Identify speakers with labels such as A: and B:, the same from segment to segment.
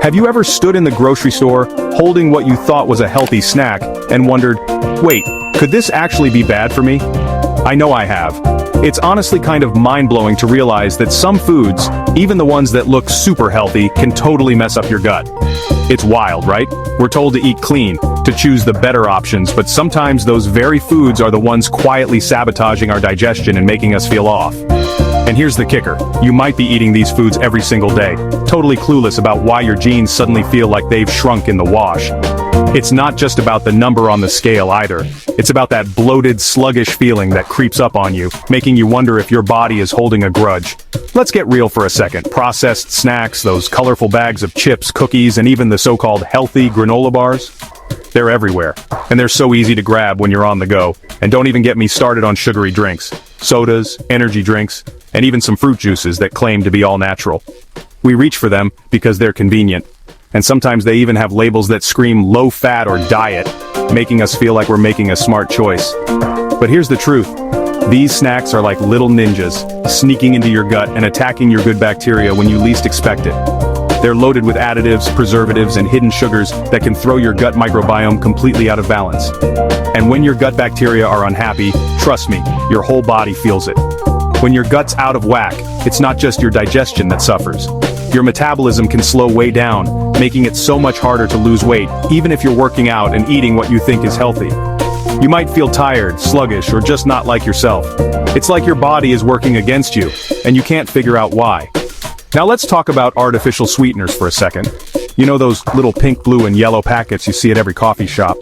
A: Have you ever stood in the grocery store, holding what you thought was a healthy snack, and wondered, wait, could this actually be bad for me? I know I have. It's honestly kind of mind-blowing to realize that some foods, even the ones that look super healthy, can totally mess up your gut. It's wild, right? We're told to eat clean, to choose the better options, but sometimes those very foods are the ones quietly sabotaging our digestion and making us feel off. And here's the kicker. You might be eating these foods every single day, totally clueless about why your genes suddenly feel like they've shrunk in the wash. It's not just about the number on the scale either. It's about that bloated, sluggish feeling that creeps up on you, making you wonder if your body is holding a grudge. Let's get real for a second. Processed snacks, those colorful bags of chips, cookies, and even the so-called healthy granola bars? They're everywhere, and they're so easy to grab when you're on the go. And don't even get me started on sugary drinks, sodas, energy drinks, and even some fruit juices that claim to be all natural. We reach for them because they're convenient. And sometimes they even have labels that scream low fat or diet, making us feel like we're making a smart choice. But here's the truth. These snacks are like little ninjas, sneaking into your gut and attacking your good bacteria when you least expect it. They're loaded with additives, preservatives, and hidden sugars that can throw your gut microbiome completely out of balance. And when your gut bacteria are unhappy, trust me, your whole body feels it. When your gut's out of whack, it's not just your digestion that suffers. Your metabolism can slow way down, making it so much harder to lose weight, even if you're working out and eating what you think is healthy. You might feel tired, sluggish, or just not like yourself. It's like your body is working against you, and you can't figure out why. Now let's talk about artificial sweeteners for a second. You know those little pink, blue, and yellow packets you see at every coffee shop?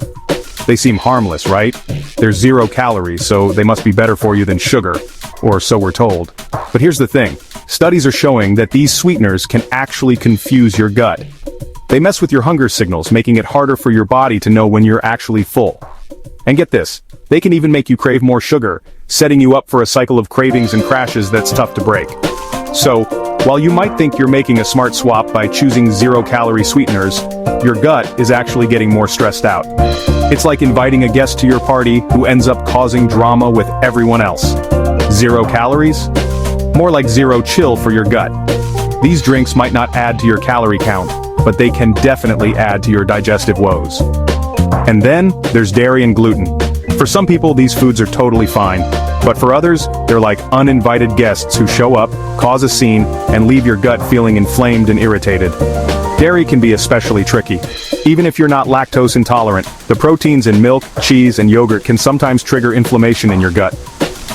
A: They seem harmless, right? They're 0 calories, so they must be better for you than sugar, or so we're told. But here's the thing. Studies are showing that these sweeteners can actually confuse your gut. They mess with your hunger signals, making it harder for your body to know when you're actually full. And get this, they can even make you crave more sugar, setting you up for a cycle of cravings and crashes that's tough to break. So, while you might think you're making a smart swap by choosing 0-calorie sweeteners, your gut is actually getting more stressed out. It's like inviting a guest to your party who ends up causing drama with everyone else. 0 calories? More like 0 chill for your gut. These drinks might not add to your calorie count, but they can definitely add to your digestive woes. And then, there's dairy and gluten. For some people, these foods are totally fine, but for others, they're like uninvited guests who show up, cause a scene, and leave your gut feeling inflamed and irritated. Dairy can be especially tricky. Even if you're not lactose intolerant, the proteins in milk, cheese, and yogurt can sometimes trigger inflammation in your gut.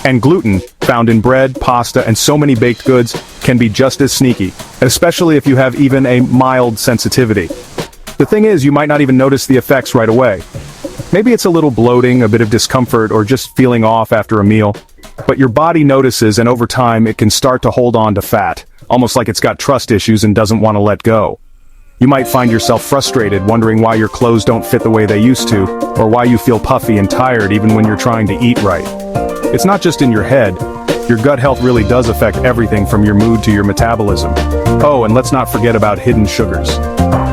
A: And gluten, found in bread, pasta, and so many baked goods, can be just as sneaky, especially if you have even a mild sensitivity. The thing is, you might not even notice the effects right away. Maybe it's a little bloating, a bit of discomfort, or just feeling off after a meal. But your body notices, and over time it can start to hold on to fat, almost like it's got trust issues and doesn't want to let go. You might find yourself frustrated, wondering why your clothes don't fit the way they used to, or why you feel puffy and tired even when you're trying to eat right. It's not just in your head. Your gut health really does affect everything from your mood to your metabolism. Oh, and let's not forget about hidden sugars.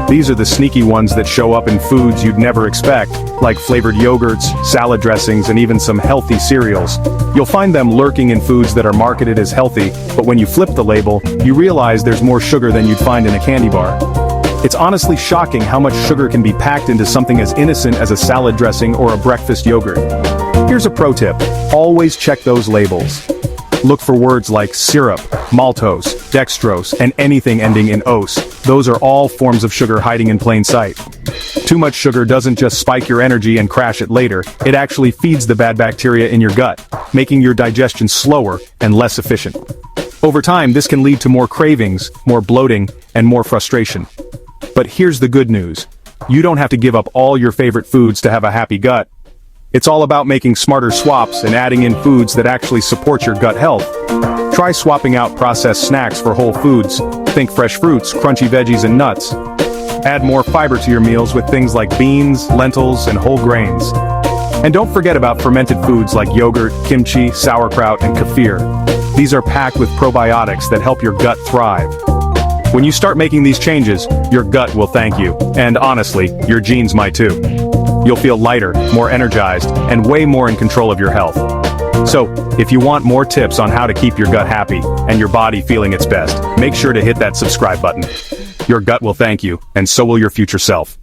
A: These are the sneaky ones that show up in foods you'd never expect, like flavored yogurts, salad dressings, and even some healthy cereals. You'll find them lurking in foods that are marketed as healthy, but when you flip the label, you realize there's more sugar than you'd find in a candy bar. It's honestly shocking how much sugar can be packed into something as innocent as a salad dressing or a breakfast yogurt. Here's a pro tip. Always check those labels. Look for words like syrup, maltose, dextrose, and anything ending in ose. Those are all forms of sugar hiding in plain sight. Too much sugar doesn't just spike your energy and crash it later, it actually feeds the bad bacteria in your gut, making your digestion slower and less efficient. Over time, this can lead to more cravings, more bloating, and more frustration. But here's the good news. You don't have to give up all your favorite foods to have a happy gut. It's all about making smarter swaps and adding in foods that actually support your gut health. Try swapping out processed snacks for whole foods. Think fresh fruits, crunchy veggies, and nuts. Add more fiber to your meals with things like beans, lentils, and whole grains. And don't forget about fermented foods like yogurt, kimchi, sauerkraut, and kefir. These are packed with probiotics that help your gut thrive. When you start making these changes, your gut will thank you. And honestly, your genes might too. You'll feel lighter, more energized, and way more in control of your health. So, if you want more tips on how to keep your gut happy and your body feeling its best, make sure to hit that subscribe button. Your gut will thank you, and so will your future self.